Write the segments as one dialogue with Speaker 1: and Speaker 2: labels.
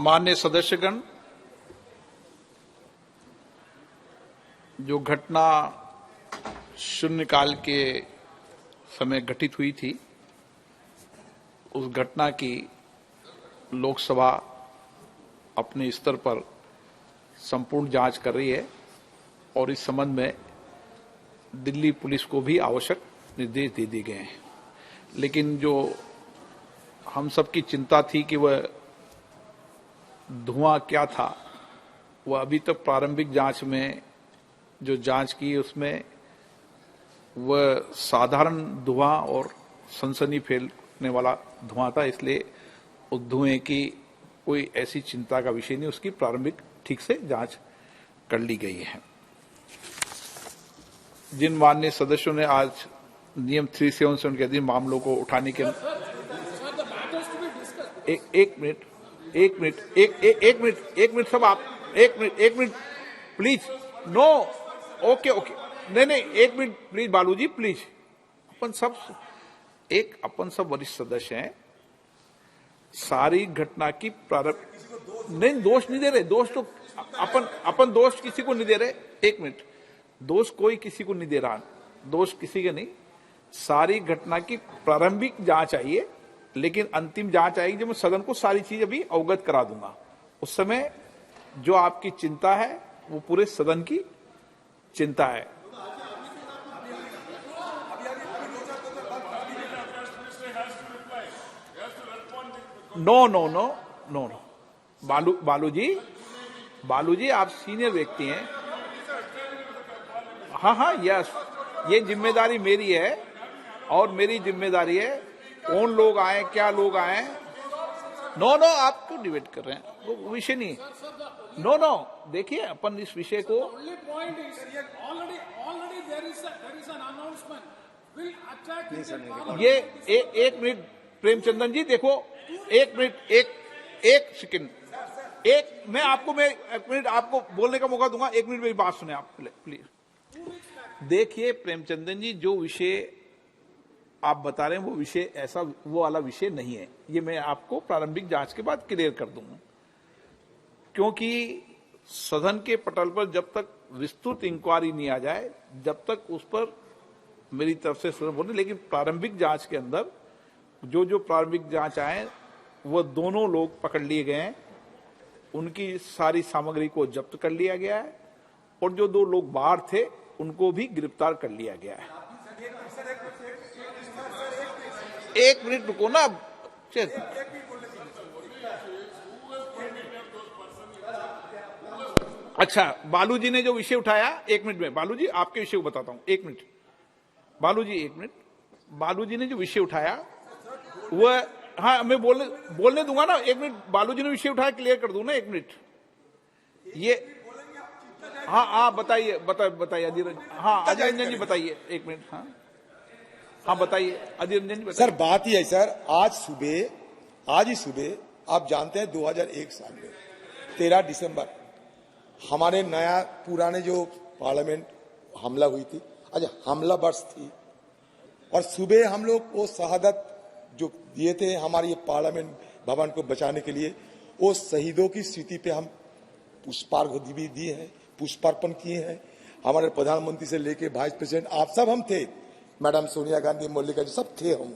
Speaker 1: माननीय सदस्यगण, जो घटना शून्यकाल के समय घटित हुई थी, उस घटना की लोकसभा अपने स्तर पर संपूर्ण जांच कर रही है और इस संबंध में दिल्ली पुलिस को भी आवश्यक निर्देश दे दिए गए हैं। लेकिन जो हम सबकी चिंता थी कि वह धुआं क्या था, वह अभी तक प्रारंभिक जांच में जो जांच की उसमें वह साधारण धुआं और सनसनी फैलने वाला धुआं था। इसलिए उस धुएं की कोई ऐसी चिंता का विषय नहीं, उसकी प्रारंभिक ठीक से जांच कर ली गई है। जिन माननीय सदस्यों ने आज नियम 377 के अधीन मामलों को उठाने के एक मिनट सब आप एक मिनट प्लीज, नो, ओके, नहीं, एक मिनट प्लीज बालू जी, प्लीज। अपन सब वरिष्ठ सदस्य हैं, सारी घटना की प्रारंभ नहीं, दोष नहीं दे रहे, दोष तो अपन दोष किसी को नहीं दे रहे। एक मिनट, दोष कोई किसी को नहीं दे रहा, दोष किसी के नहीं। सारी घटना की प्रारंभिक जांच आइए, लेकिन अंतिम जांच आएगी जब मैं सदन को सारी चीज अभी अवगत करा दूंगा। उस समय जो आपकी चिंता है वो पूरे सदन की चिंता है। नो, बालू जी आप सीनियर व्यक्ति हैं। हाँ, यस, ये जिम्मेदारी मेरी है और मेरी जिम्मेदारी है कौन लोग आए, क्या लोग आए। नो, आप क्यों डिबेट कर रहे हैं, वो विषय नहीं। नो, देखिए अपन इस विषय को ये एक मिनट प्रेमचंदन जी, देखो एक मिनट, एक सेकंड, मैं एक मिनट आपको बोलने का मौका दूंगा। एक मिनट मेरी बात सुने आप प्लीज। देखिए प्रेमचंदन जी, जो विषय आप बता रहे हैं वो विषय ऐसा वो वाला विषय नहीं है। ये मैं आपको प्रारंभिक जांच के बाद क्लियर कर दूंगा, क्योंकि सदन के पटल पर जब तक विस्तृत इंक्वायरी नहीं आ जाए, जब तक उस पर मेरी तरफ से सदन बोले। लेकिन प्रारंभिक जांच के अंदर जो प्रारंभिक जांच आए वो दोनों लोग पकड़ लिए गए हैं, उनकी सारी सामग्री को जब्त कर लिया गया है और जो 2 लोग बाहर थे उनको भी गिरफ्तार कर लिया गया है। एक मिनट रुको ना, अच्छा बालू जी ने जो विषय उठाया, एक मिनट में बालू जी आपके विषय को बताता हूं। एक मिनट बालू जी ने जो विषय उठाया वह, हाँ मैं बोलने दूंगा ना। एक मिनट, बालू जी ने विषय उठाया, क्लियर कर दूं ना। एक मिनट, ये हाँ बताइए अधीर रंजन जी बताइए। एक मिनट, हाँ बताइए अधीर रंजन जी बताइए।
Speaker 2: सर बात ही है सर, आज ही सुबह आप जानते हैं 2001 साल में 13 दिसंबर हमारे नया पुराने जो पार्लियामेंट हमला हुई थी, आज हमला वर्ष थी और सुबह हम लोग वो शहादत जो दिए थे हमारे ये पार्लियामेंट भवन को बचाने के लिए, वो शहीदों की स्मृति पे हम पुष्पार्घ भी दिए हैं, पुष्पार्पण किए हैं। हमारे प्रधानमंत्री से लेके वाइस प्रेसिडेंट आप सब हम थे, मैडम सोनिया गांधी, मल्लिका जी सब थे हम।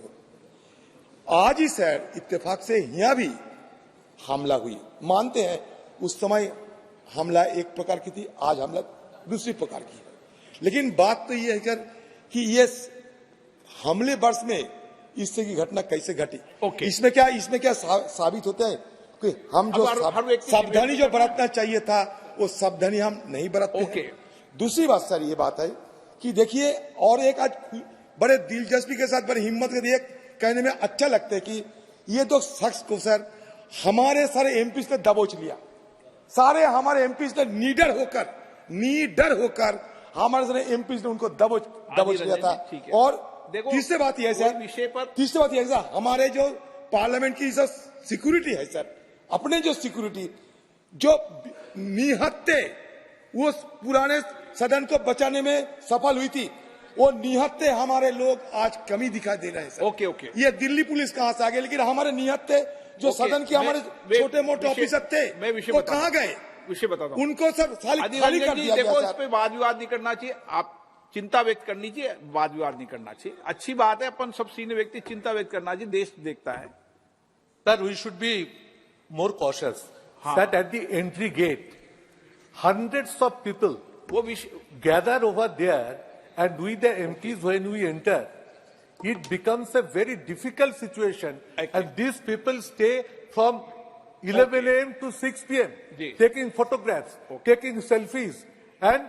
Speaker 2: आज ही सर इत्तेफाक से यहाँ भी हमला हुई, मानते हैं उस समय हमला एक प्रकार की थी, आज हमला दूसरी प्रकार की है। लेकिन बात तो ये है सर कि ये हमले वर्ष में इस तरह की घटना कैसे घटी। इसमें क्या साबित होता है कि हम जो सावधानी जो बरतना चाहिए था वो सावधानी हम नहीं बरतते हैं। दूसरी बात सर ये बात है कि देखिए, और एक आज बड़े दिलचस्पी के साथ बड़ी हिम्मत के लिए कहने में अच्छा लगता है कि ये तो शख्स को सर हमारे सारे एमपी ने दबोच लिया। सारे हमारे एमपी ने नीडर होकर हमारे सारे एमपी ने उनको दबोच लिया था। और तीसरी बात यह है सर, हमारे जो पार्लियामेंट की जो सिक्योरिटी है सर, अपने जो सिक्योरिटी जो निहत्ते वो पुराने सदन को बचाने में सफल हुई थी, वो निहत्ते हमारे लोग आज कमी दिखाई दे रहे हैं सर।
Speaker 1: ओके
Speaker 2: ये दिल्ली पुलिस कहां से आ गई, लेकिन हमारे निहत्ते जो सदन के हमारे छोटे मोटे ऑफिसर थे
Speaker 1: मैं विषय
Speaker 2: वो
Speaker 1: बताता
Speaker 2: कहाँ गए?
Speaker 1: विषय बताता हूं।
Speaker 2: उनको सर खाली
Speaker 1: अधिरंजन
Speaker 2: कर
Speaker 1: जी,
Speaker 2: दिया
Speaker 1: देखो
Speaker 2: गया
Speaker 1: इस पे वाद विवाद नहीं करना चाहिए। आप चिंता व्यक्त करनी चाहिए, वाद विवाद नहीं करना चाहिए। अच्छी बात है, अपन सब सीनियर व्यक्ति चिंता व्यक्त करना चाहिए, देश देखता है।
Speaker 3: Sir, we should be more cautious. That at the entry gate, hundreds of people
Speaker 1: वो विषय
Speaker 3: gather over there, and we the MPs, when we enter, it becomes a very difficult situation. And these people stay from 11 a.m. to 6 p.m.
Speaker 1: जी।
Speaker 3: taking photographs, taking selfies, and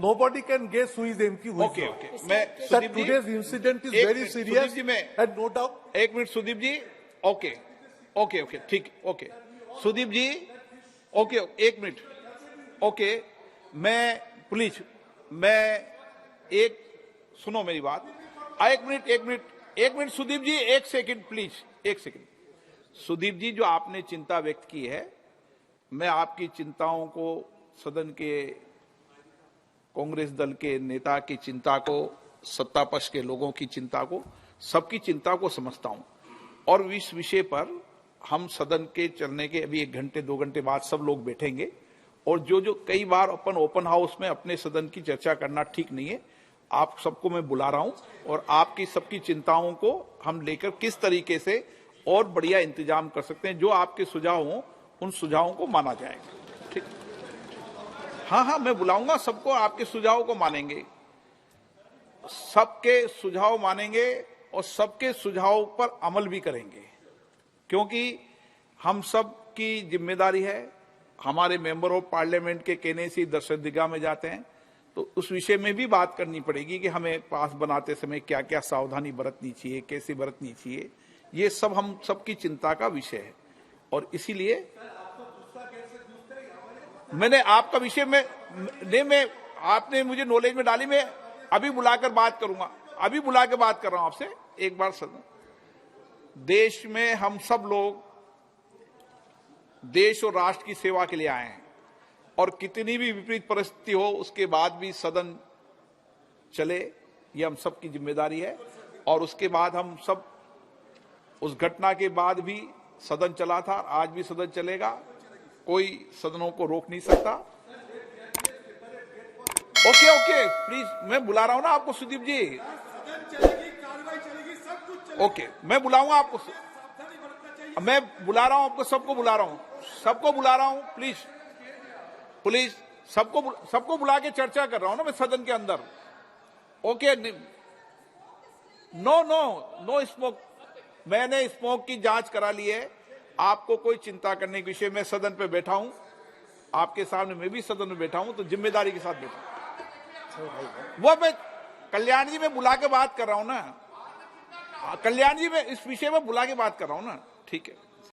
Speaker 3: nobody can guess who is MP, who is
Speaker 1: okay
Speaker 3: not.
Speaker 1: Okay मैं
Speaker 3: Sir,
Speaker 1: Sudeep ji,
Speaker 3: today's incident is
Speaker 1: एक
Speaker 3: very
Speaker 1: minute,
Speaker 3: serious,
Speaker 1: Sudeep ji, मैं-
Speaker 3: and no doubt.
Speaker 1: एक minute Sudeep ji, okay okay okay ठीक, okay Sudeep ji, okay एक minute, okay मैं please, मैं एक सुनो मेरी बात, एक मिनट सुदीप जी, एक सेकंड प्लीज, एक सेकंड। सुदीप जी, जो आपने चिंता व्यक्त की है, मैं आपकी चिंताओं को, सदन के कांग्रेस दल के नेता की चिंता को, सत्ता पक्ष के लोगों की चिंता को, सबकी चिंता को समझता हूं। और इस विषय पर हम सदन के चलने के अभी 1 घंटे 2 घंटे बाद सब लोग बैठेंगे, और जो कई बार अपन ओपन हाउस में अपने सदन की चर्चा करना ठीक नहीं है, आप सबको मैं बुला रहा हूं, और आपकी सबकी चिंताओं को हम लेकर किस तरीके से और बढ़िया इंतजाम कर सकते हैं, जो आपके सुझाव हों उन सुझावों को माना जाएगा। ठीक, हाँ, मैं बुलाऊंगा सबको, आपके सुझावों को मानेंगे, सबके सुझाव मानेंगे और सबके सुझाव पर अमल भी करेंगे, क्योंकि हम सब की जिम्मेदारी है। हमारे मेंबर ऑफ पार्लियामेंट के कहने से दर्शकदीर्घा में जाते हैं, तो उस विषय में भी बात करनी पड़ेगी कि हमें पास बनाते समय क्या क्या सावधानी बरतनी चाहिए, कैसे बरतनी चाहिए, ये सब हम सबकी चिंता का विषय है। और इसीलिए मैंने आपका विषय में आपने मुझे नॉलेज में डाली, मैं अभी बुलाकर बात करूंगा, अभी बुला के बात कर रहा हूं आपसे एक बार। सदन देश में हम सब लोग देश और राष्ट्र की सेवा के लिए आए हैं, और कितनी भी विपरीत परिस्थिति हो उसके बाद भी सदन चले, ये हम सब की जिम्मेदारी है। और उसके बाद हम सब, उस घटना के बाद भी सदन चला था, आज भी सदन चलेगा, कोई सदनों को रोक नहीं सकता। ओके प्लीज, मैं बुला रहा हूं ना आपको सुदीप जी, ओके मैं बुलाऊंगा आपको, मैं बुला रहा हूं आपको, सबको बुला रहा हूं, प्लीज सबको बुला के चर्चा कर रहा हूं ना मैं सदन के अंदर। ओके, नो स्मोक, मैंने स्मोक की जांच करा ली है, आपको कोई चिंता करने के विषय में सदन पे बैठा हूं, आपके सामने मैं भी सदन में बैठा हूं, तो जिम्मेदारी के साथ बैठा हूं। वो मैं कल्याण जी में बुला के बात कर रहा हूं ना, कल्याण जी में इस विषय में बुला के बात कर रहा हूं ना, ठीक है।